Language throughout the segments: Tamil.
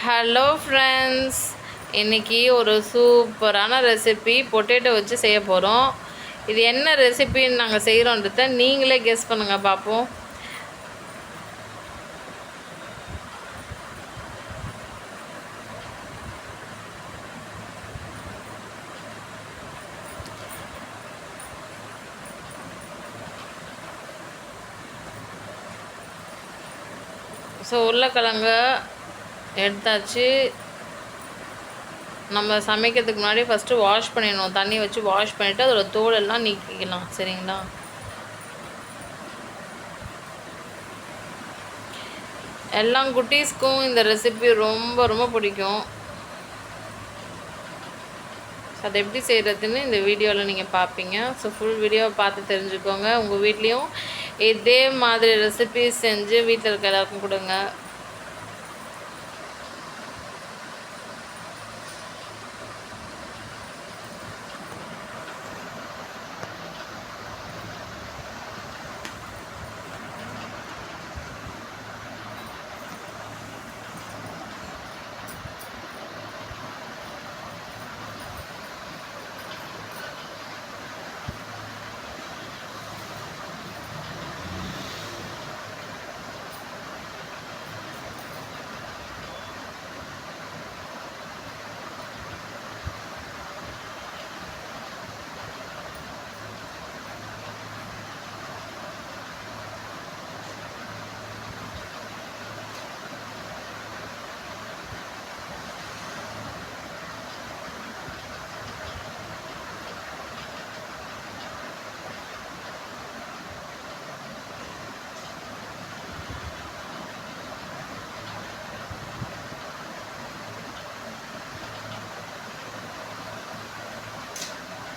ஹலோ ஃப்ரெண்ட்ஸ், இன்றைக்கி ஒரு சூப்பரான ரெசிபி பொட்டேட்டோ வச்சு செய்ய போகிறோம். இது என்ன ரெசிபின்னு நாங்கள் செய்கிறோன்றத நீங்களே கெஸ் பண்ணுங்கள் பார்ப்போம். ஸோ உருளைக்கிழங்க எடுத்தாச்சு. நம்ம சமைக்கிறதுக்கு முன்னாடி ஃபஸ்ட்டு வாஷ் பண்ணிடணும். தண்ணி வச்சு வாஷ் பண்ணிவிட்டு அதோட தோலெல்லாம் நீக்கிக்கலாம். சரிங்களா? எல்லா குட்டீஸ்க்கும் இந்த ரெசிபி ரொம்ப ரொம்ப பிடிக்கும். அதை எப்படி செய்கிறதுன்னு இந்த வீடியோவில் நீங்கள் பார்ப்பீங்க. ஸோ ஃபுல் வீடியோவை பார்த்து தெரிஞ்சுக்கோங்க. உங்கள் வீட்லேயும் இதே மாதிரி ரெசிபி செஞ்சு வீட்டில் இருக்க எல்லாருக்கும் கொடுங்க.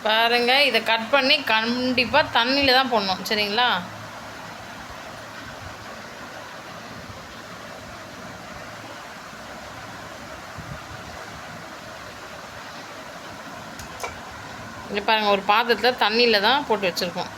பாருங்கள், இதை கட் பண்ணி கண்டிப்பாக தண்ணியில் தான் போடணும். சரிங்களா? இங்கே பாருங்கள், ஒரு பாத்திரத்தில் தண்ணியில் தான் போட்டு வச்சுருக்கோம்.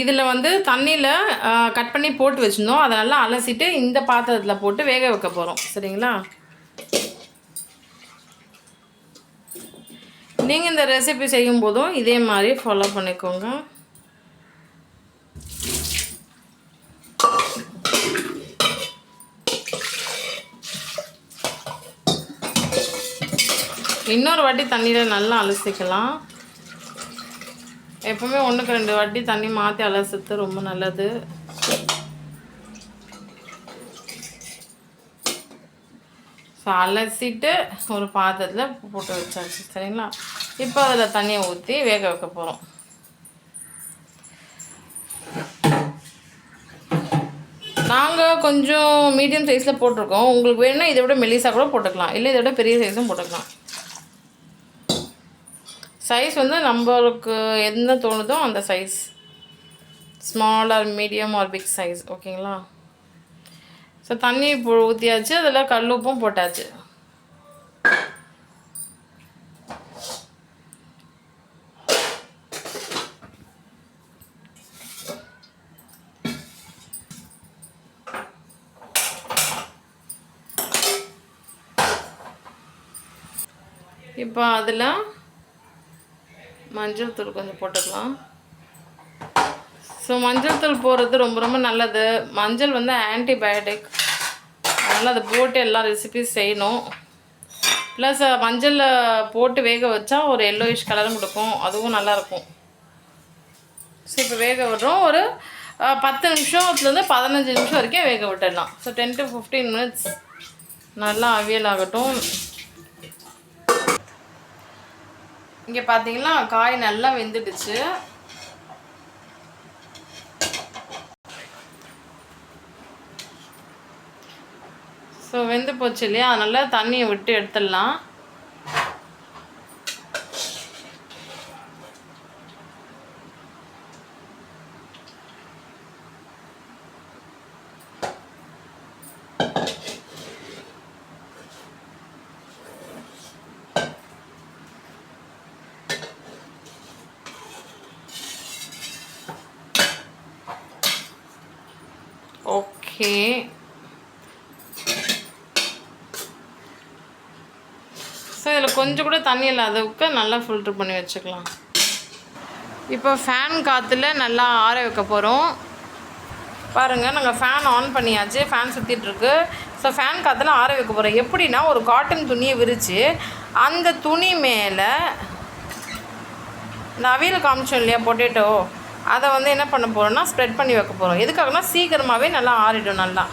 இதில் வந்து தண்ணியில் கட் பண்ணி போட்டு வச்சுருந்தோம். அதை நல்லா அலசிட்டு இந்த பாத்திரத்தில் போட்டு வேக வைக்க போகிறோம். சரிங்களா? நீங்கள் இந்த ரெசிபி செய்யும் போதும் இதே மாதிரி ஃபாலோ பண்ணிக்கோங்க. இன்னொரு வாட்டி தண்ணியில் நல்லா அலசிக்கலாம். எப்போவுமே 1க்கு 2 வாட்டி தண்ணி மாற்றி அலசுறது ரொம்ப நல்லது. ஸோ அலசிட்டு ஒரு பாத்திரத்தில் போட்டு வச்சாச்சு. சரிங்களா? இப்போ அதில் தண்ணியை ஊற்றி வேக வைக்க போகிறோம். நாங்கள் கொஞ்சம் மீடியம் சைஸில் போட்டிருக்கோம். உங்களுக்கு வேணும்னா இதை விட மெலிசாக கூட போட்டுக்கலாம், இல்லை இதை விட பெரிய சைஸும் போட்டுக்கலாம். சைஸ் வந்து நம்மளுக்கு என்ன தோணுதோ அந்த size, small or medium or big size. ஓகேங்களா? ஸோ தண்ணி ஊற்றியாச்சு, அதில் கல் உப்பும் போட்டாச்சு. இப்போ அதில் மஞ்சள் தூள் கொஞ்சம் போட்டுக்கலாம். ஸோ மஞ்சள் தூள் போடுறது ரொம்ப ரொம்ப நல்லது. மஞ்சள் வந்து ஆன்டிபயோட்டிக், அதனால் அதை போட்டு எல்லா ரெசிபிஸ் செய்யணும். ப்ளஸ் மஞ்சளில் போட்டு வேக வச்சா ஒரு எல்லோயிஷ் கலரும் கொடுக்கும், அதுவும் நல்லாயிருக்கும். ஸோ இப்போ வேக விடுறோம். ஒரு 10 நிமிஷத்துலேருந்து 15 நிமிஷம் வரைக்கும் வேக விட்டுடலாம். ஸோ 10 to 15 மினிட்ஸ் நல்லா அவியல் ஆகட்டும். இங்கே பார்த்தீங்கன்னா காய் நல்லா வெந்துடுச்சு. ஸோ வெந்து போச்சு இல்லையா? அதனால் தண்ணியை விட்டு எடுத்துடலாம். ஓகே, ஸோ இதில் கொஞ்சம் கூட தண்ணி இல்லாதவுக்கு நல்லா ஃபில்ட்ரு பண்ணி வச்சுக்கலாம். இப்போ ஃபேன் காற்றுல நல்லா ஆற வைக்க போகிறோம். பாருங்கள், நாங்கள் ஃபேன் ஆன் பண்ணியாச்சு, ஃபேன் சுற்றிட்டுருக்கு. ஸோ ஃபேன் காற்றுல ஆற வைக்க போகிறோம். எப்படின்னா, ஒரு காட்டன் துணியை விரித்து அந்த துணி மேலே இந்த அவியல் காமிச்சோம் இல்லையா, பொட்டேட்டோ, அதை வந்து என்ன பண்ண போகிறோம்னா ஸ்ப்ரெட் பண்ணி வைக்க போகிறோம். எதுக்காகனா சீக்கிரமாகவே நல்லா ஆறிடும் நல்லா.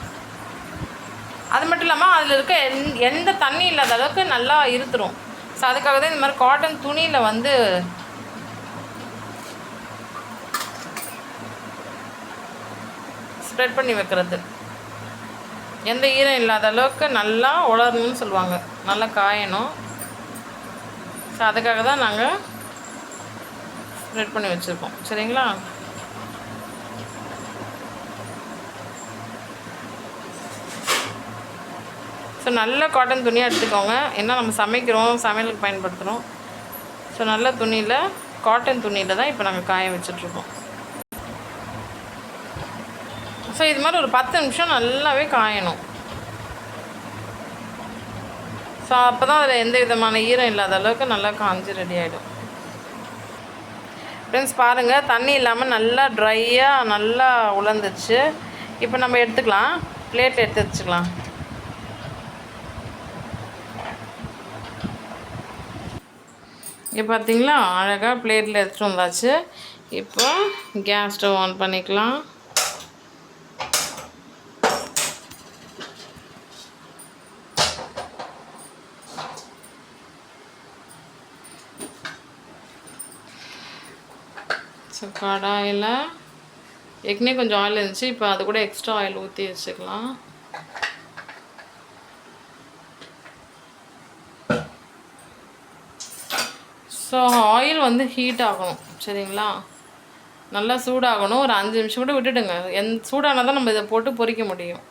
அது மட்டும் இல்லாமல் அதில் இருக்க எந்த தண்ணி இல்லாத அளவுக்கு நல்லா இருத்துரும். ஸோ அதுக்காக தான் இந்த மாதிரி காட்டன் துணியில் வந்து ஸ்ப்ரெட் பண்ணி வைக்கிறது. எந்த ஈரம் இல்லாத அளவுக்கு நல்லா உலரணும்னு சொல்லுவாங்க, நல்லா காயணும். ஸோ அதுக்காக தான் நாங்கள் ஸ்ப்ரெட் பண்ணி வச்சுருக்கோம். சரிங்களா? ஸோ நல்ல காட்டன் துணியாக எடுத்துக்கோங்க. ஏன்னா நம்ம சமைக்கிறோம், சமையலுக்கு பயன்படுத்துகிறோம். ஸோ நல்ல துணியில், காட்டன் துணியில் தான் இப்போ நாங்கள் காய வச்சிட்ருக்கோம். ஸோ இது மாதிரி ஒரு 10 நிமிஷம் நல்லாவே காயணும். ஸோ அப்போ தான் அதில் எந்த விதமான ஈரம் இல்லாத அளவுக்கு நல்லா காஞ்சி ரெடி ஆகிடும். ஃப்ரெண்ட்ஸ் பாருங்கள், தண்ணி இல்லாமல் நல்லா ட்ரையாக நல்லா உலர்ந்துச்சு. இப்போ நம்ம எடுத்துக்கலாம், பிளேட்டில் எடுத்து வச்சுக்கலாம். இங்கே பார்த்தீங்களா, அழகாக பிளேட்டில் எடுத்துகிட்டு வந்தாச்சு. இப்போ கேஸ் ஸ்டவ் ஆன் பண்ணிக்கலாம். ஸோ கடாயில் ஏற்கனவே கொஞ்சம் ஆயில் இருந்துச்சு, இப்போ அது கூட எக்ஸ்ட்ரா ஆயில் ஊற்றி வச்சுக்கலாம். ஸோ ஆயில் வந்து ஹீட் ஆகணும். சரிங்களா? நல்லா சூடாகணும். ஒரு 5 நிமிஷம் கூட விட்டுடுங்க. சூடானால் தான் நம்ம இதை போட்டு பொரிக்க முடியும்.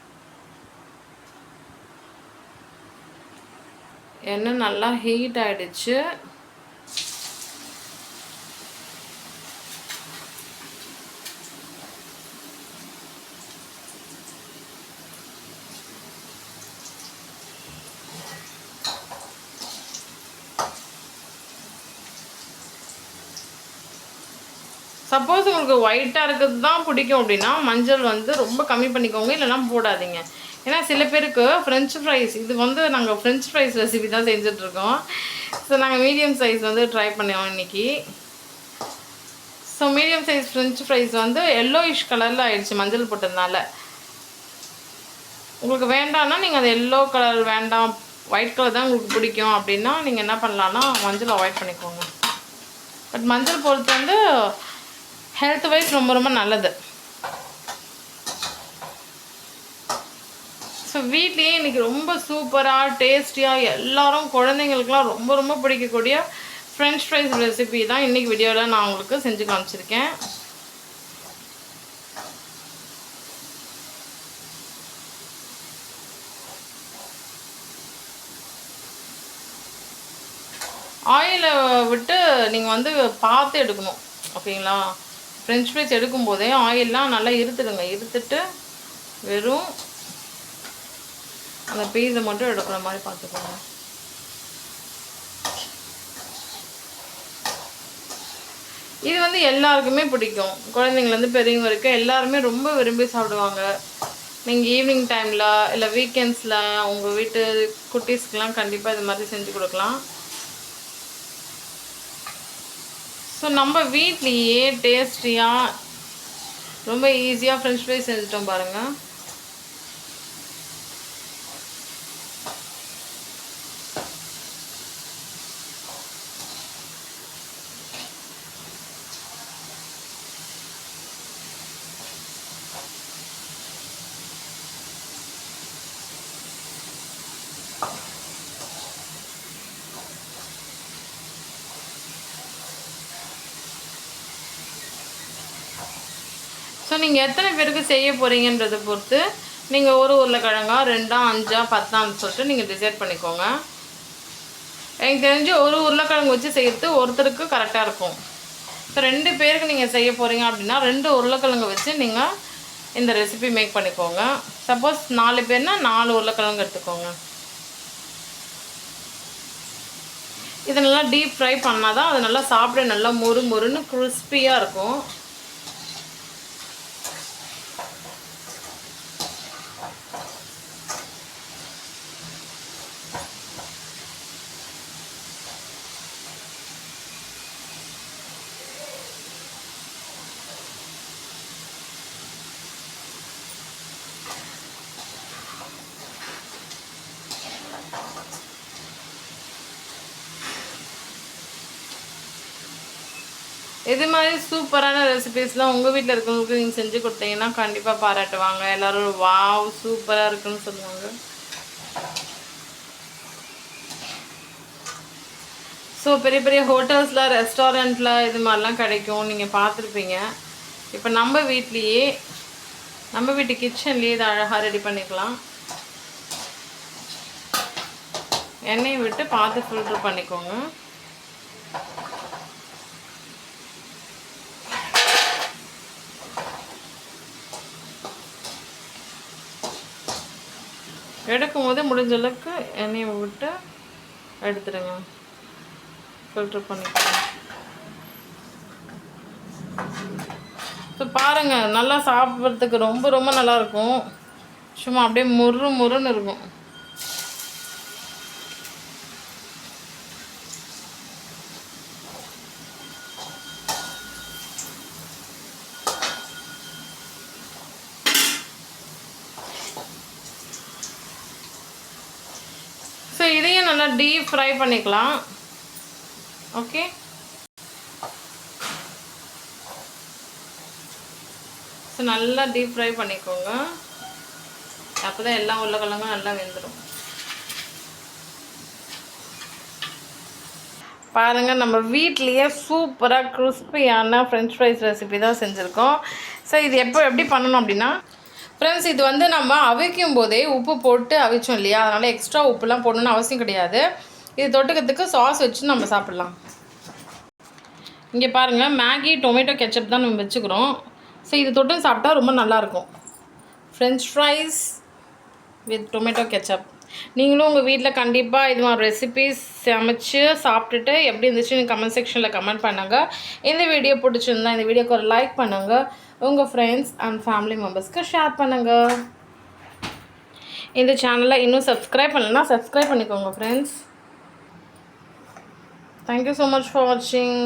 எண்ணெய் நல்லா ஹீட் ஆகிடுச்சு. சப்போஸ் உங்களுக்கு ஒயிட்டாக இருக்கிறது தான் பிடிக்கும் அப்படின்னா மஞ்சள் வந்து ரொம்ப கம்மி பண்ணிக்கோங்க, இல்லைனா போடாதீங்க. ஏன்னா சில பேருக்கு ஃப்ரெஞ்ச் ஃப்ரைஸ், இது வந்து நாங்கள் ஃப்ரெஞ்ச் ஃப்ரைஸ் ரெசிபி தான் செஞ்சிட்ருக்கோம். ஸோ நாங்கள் மீடியம் சைஸ் வந்து ட்ரை பண்ணுவோம் இன்றைக்கி. So medium size French fries வந்து எல்லோயிஷ் கலரில் ஆயிடுச்சு மஞ்சள் போட்டதுனால. உங்களுக்கு வேண்டாம்னா நீங்கள் அது எல்லோ கலர் வேண்டாம், ஒயிட் கலர் தான் உங்களுக்கு பிடிக்கும் அப்படின்னா நீங்கள் என்ன பண்ணலான்னா மஞ்சள் அவாய்ட் பண்ணிக்கோங்க. பட் மஞ்சள் பொறுத்து வந்து ஹெல்த் வைஸ் ரொம்ப ரொம்ப நல்லது. ஸோ வீட்லேயே இன்றைக்கி ரொம்ப சூப்பராக டேஸ்டியாக எல்லோரும் குழந்தைங்களுக்குலாம் ரொம்ப ரொம்ப பிடிக்கக்கூடிய ஃப்ரெஞ்ச் ஃப்ரைஸ் ரெசிபி தான் இன்றைக்கி வீடியோவில் நான் உங்களுக்கு செஞ்சு காமிச்சிருக்கேன். ஆயிலை விட்டு நீங்கள் வந்து பார்த்து எடுக்கணும், ஓகேங்களா? ஃப்ரெஞ்ச் ஃப்ரைஸ் எடுக்கும்போதே ஆயிலெலாம் நல்லா இருத்துடுங்க. இருத்துட்டு வெறும் அந்த பீஸை மட்டும் எடுக்கிற மாதிரி பார்த்துக்கோங்க. இது வந்து எல்லாருக்குமே பிடிக்கும், குழந்தைங்கலேருந்து பெரியவங்க வரைக்கும் எல்லாருமே ரொம்ப விரும்பி சாப்பிடுவாங்க. நீங்கள் ஈவினிங் டைமில் இல்லை வீக்கெண்ட்ஸில் உங்கள் வீட்டு குட்டீஸ்க்கெலாம் கண்டிப்பாக இது மாதிரி செஞ்சு கொடுக்கலாம். ஸோ நம்ம வீட்லேயே டேஸ்டியாக ரொம்ப ஈஸியாக ஃப்ரெஞ்ச் ஃப்ரைஸ் செஞ்சுட்டோம் பாருங்கள். ஸோ நீங்கள் எத்தனை பேருக்கு செய்ய போகிறீங்கன்றதை பொறுத்து நீங்கள் ஒரு உருளைக்கிழங்கா 2, 5, 10 சொல்லிட்டு நீங்கள் டிசைட் பண்ணிக்கோங்க. எனக்கு தெரிஞ்சு ஒரு உருளைக்கிழங்கு வச்சு செய்கிறது ஒருத்தருக்கு கரெக்டாக இருக்கும். ஸோ 2 பேருக்கு நீங்கள் செய்ய போகிறீங்க அப்படின்னா 2 உருளைக்கிழங்கு வச்சு நீங்கள் இந்த ரெசிபி மேக் பண்ணிக்கோங்க. சப்போஸ் 4 பேர்னா 4 உருளைக்கிழங்கு எடுத்துக்கோங்க. இதை நல்லா டீப் ஃப்ரை பண்ணால் தான் அது நல்லா சாப்பிட நல்லா மொறு மொறுன்னு கிறிஸ்பியாக இருக்கும். இது மாதிரி சூப்பரான ரெசிபீஸ்லாம் உங்கள் வீட்டில் இருக்கிறவங்களுக்கு நீங்கள் செஞ்சு கொடுத்தீங்கன்னா கண்டிப்பாக பாராட்டுவாங்க. எல்லோரும் வாவ் சூப்பராக இருக்குன்னு சொல்லுவாங்க. ஸோ பெரிய பெரிய ஹோட்டல்ஸில் ரெஸ்டாரண்ட்டில் இது மாதிரிலாம் கிடைக்கும், நீங்கள் பார்த்துருப்பீங்க. இப்போ நம்ம வீட்லேயே நம்ம வீட்டு கிச்சன்லேயே இதை அழகாக ரெடி பண்ணிக்கலாம். எண்ணெயை விட்டு பார்த்து ஃபில்ட்ரு பண்ணிக்கோங்க. எடுக்கும் போது முடிஞ்ச அளவுக்கு எண்ணெயை விட்டு எடுத்துடுங்க, ஃபில்ட்ரு பண்ணிக்கலாம். ஸோ பாருங்கள், நல்லா சாப்பிட்றதுக்கு ரொம்ப ரொம்ப நல்லாயிருக்கும். சும்மா அப்படியே முறு முறுன்னு இருக்கும். ஸோ இதையும் நல்லா டீப் ஃப்ரை பண்ணிக்கலாம். ஓகே, ஸோ நல்லா டீப் ஃப்ரை பண்ணிக்கோங்க. அப்போ தான் எல்லா உருளைக்கிழங்கும் நல்லா வெந்துடும். பாருங்கள், நம்ம வீட்லேயே சூப்பராக கிறிஸ்பியான ஃப்ரெஞ்ச் ஃப்ரைஸ் ரெசிபி தான் செஞ்சுருக்கோம். ஸோ இது எப்படி பண்ணணும் அப்படின்னா ஃப்ரெண்ட்ஸ், இது வந்து நம்ம அவிக்கும் போதே உப்பு போட்டு அவிச்சோம் இல்லையா, அதனால் எக்ஸ்ட்ரா உப்புலாம் போடணுன்னு அவசியம் கிடையாது. இது தொட்டுக்கிறதுக்கு சாஸ் வச்சு நம்ம சாப்பிட்லாம். இங்கே பாருங்கள், மேகி டொமேட்டோ கெச்சப் தான் நம்ம வச்சுக்கிறோம். ஸோ இது தொட்டு சாப்பிட்டா ரொம்ப நல்லாயிருக்கும். French fries with tomato ketchup. நீங்களும் உங்கள் வீட்டில் கண்டிப்பாக இது மாதிரி ரெசிபீஸ் சமைச்சு சாப்பிட்டுட்டு எப்படி இருந்துச்சுன்னு கமெண்ட் செக்ஷனில் கமெண்ட் பண்ணுங்கள். இந்த வீடியோ பிடிச்சிருந்தா இந்த வீடியோக்கு ஒரு லைக் பண்ணுங்கள். உங்கள் ஃப்ரெண்ட்ஸ் அண்ட் ஃபேமிலி மெம்பர்ஸ்க்கு ஷேர் பண்ணுங்கள். இந்த சேனலை இன்னும் சப்ஸ்கிரைப் பண்ணலைன்னா சப்ஸ்கிரைப் பண்ணிக்கோங்க friends. Thank you so much for வாட்சிங்.